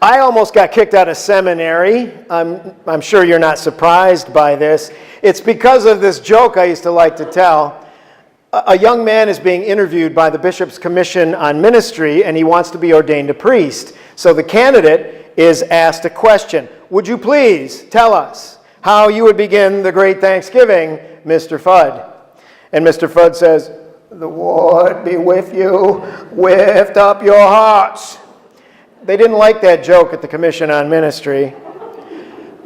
I almost got kicked out of seminary. I'm sure you're not surprised by this. It's because of this joke I used to like to tell. A young man is being interviewed by the Bishop's Commission on Ministry, and he wants to be ordained a priest. So the candidate is asked a question. Would you please tell us how you would begin the great Thanksgiving, Mr. Fudd? And Mr. Fudd says, "The Lord be with you. Lift up your hearts." They didn't like that joke at the Commission on Ministry.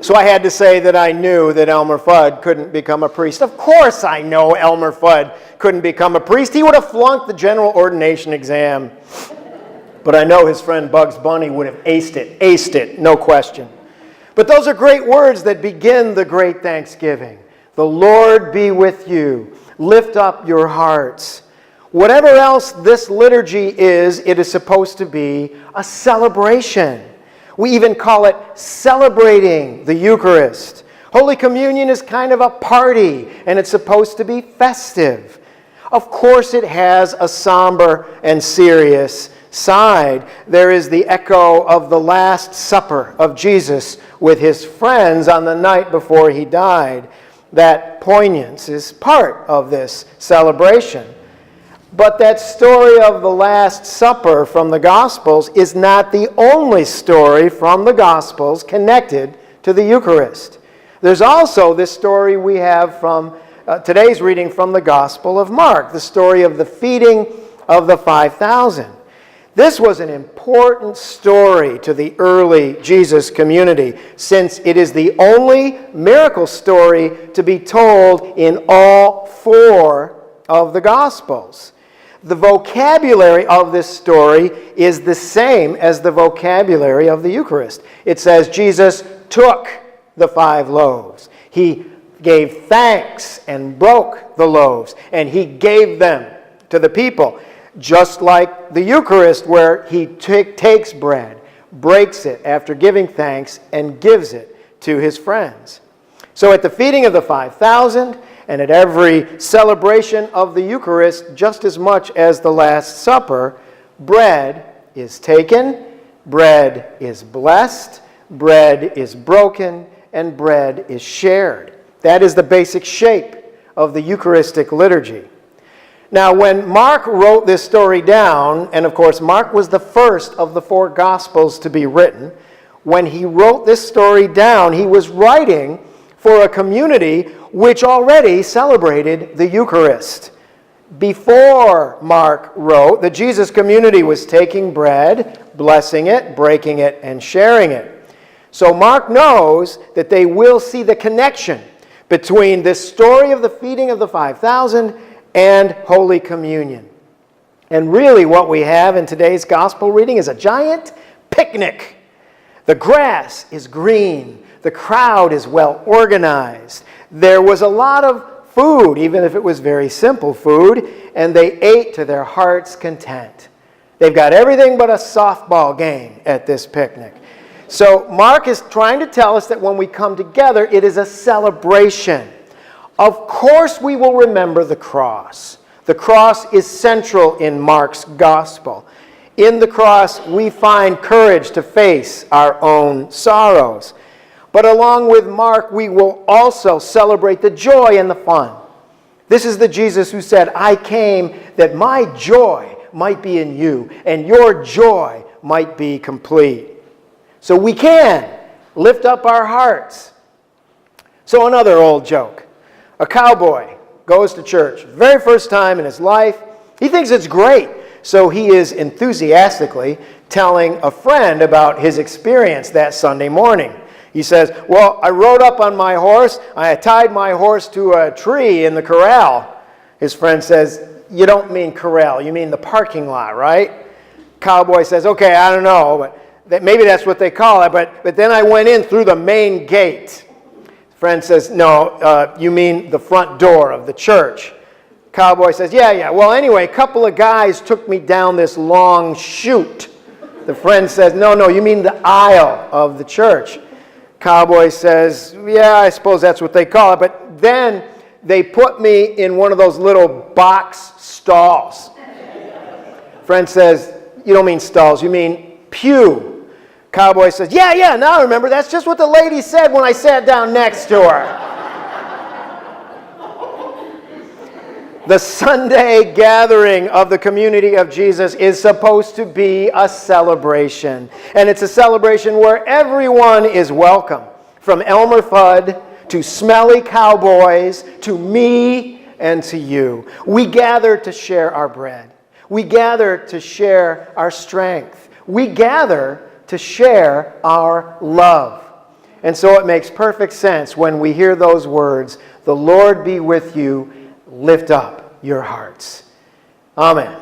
So I had to say that I knew that Elmer Fudd couldn't become a priest. Of course I know Elmer Fudd couldn't become a priest. He would have flunked the general ordination exam. But I know his friend Bugs Bunny would have aced it, no question. But those are great words that begin the great Thanksgiving. The Lord be with you. Lift up your hearts. Whatever else this liturgy is, it is supposed to be a celebration. We even call it celebrating the Eucharist. Holy Communion is kind of a party, and it's supposed to be festive. Of course, it has a somber and serious side. There is the echo of the Last Supper of Jesus with his friends on the night before he died. That poignance is part of this celebration. But that story of the Last Supper from the Gospels is not the only story from the Gospels connected to the Eucharist. There's also this story we have from today's reading from the Gospel of Mark, the story of the feeding of the 5,000. This was an important story to the early Jesus community, since it is the only miracle story to be told in all four of the Gospels. The vocabulary of this story is the same as the vocabulary of the Eucharist. It says Jesus took the 5 loaves. He gave thanks and broke the loaves, and he gave them to the people. Just like the Eucharist, where he takes bread, breaks it after giving thanks, and gives it to his friends. So at the feeding of the 5,000, and at every celebration of the Eucharist, just as much as the Last Supper, bread is taken, bread is blessed, bread is broken, and bread is shared. That is the basic shape of the Eucharistic liturgy. Now, when Mark wrote this story down, and of course Mark was the first of the 4 Gospels to be written, when he wrote this story down, he was writing for a community which already celebrated the Eucharist. Before Mark wrote, the Jesus community was taking bread, blessing it, breaking it, and sharing it. So Mark knows that they will see the connection between this story of the feeding of the 5,000 and Holy Communion. And really what we have in today's gospel reading is a giant picnic. The grass is green. The crowd is well organized. There was a lot of food, even if it was very simple food, and they ate to their heart's content. They've got everything but a softball game at this picnic. So Mark is trying to tell us that when we come together, it is a celebration. Of course we will remember the cross. The cross is central in Mark's gospel. In the cross, we find courage to face our own sorrows. But along with Mark, we will also celebrate the joy and the fun. This is the Jesus who said, "I came that my joy might be in you, and your joy might be complete." So we can lift up our hearts. So another old joke. A cowboy goes to church, very first time in his life. He thinks it's great, so he is enthusiastically telling a friend about his experience that Sunday morning. He says, "Well, I rode up on my horse. I tied my horse to a tree in the corral." His friend says, "You don't mean corral, you mean the parking lot, right?" Cowboy says, "Okay, I don't know, but maybe that's what they call it, but then I went in through the main gate." Friend says, "No, you mean the front door of the church." Cowboy says, yeah. Well, anyway, a couple of guys took me down this long chute. The friend says, no, you mean the aisle of the church. Cowboy says, "Yeah, I suppose that's what they call it, but then they put me in one of those little box stalls." Friend says, "You don't mean stalls, you mean pew." cowboy says, yeah, now I remember. That's just what the lady said when I sat down next to her. The Sunday gathering of the community of Jesus is supposed to be a celebration. And it's a celebration where everyone is welcome. From Elmer Fudd to smelly cowboys to me and to you. We gather to share our bread. We gather to share our strength. We gather to share our love. And so it makes perfect sense when we hear those words, "The Lord be with you. Lift up your hearts." Amen.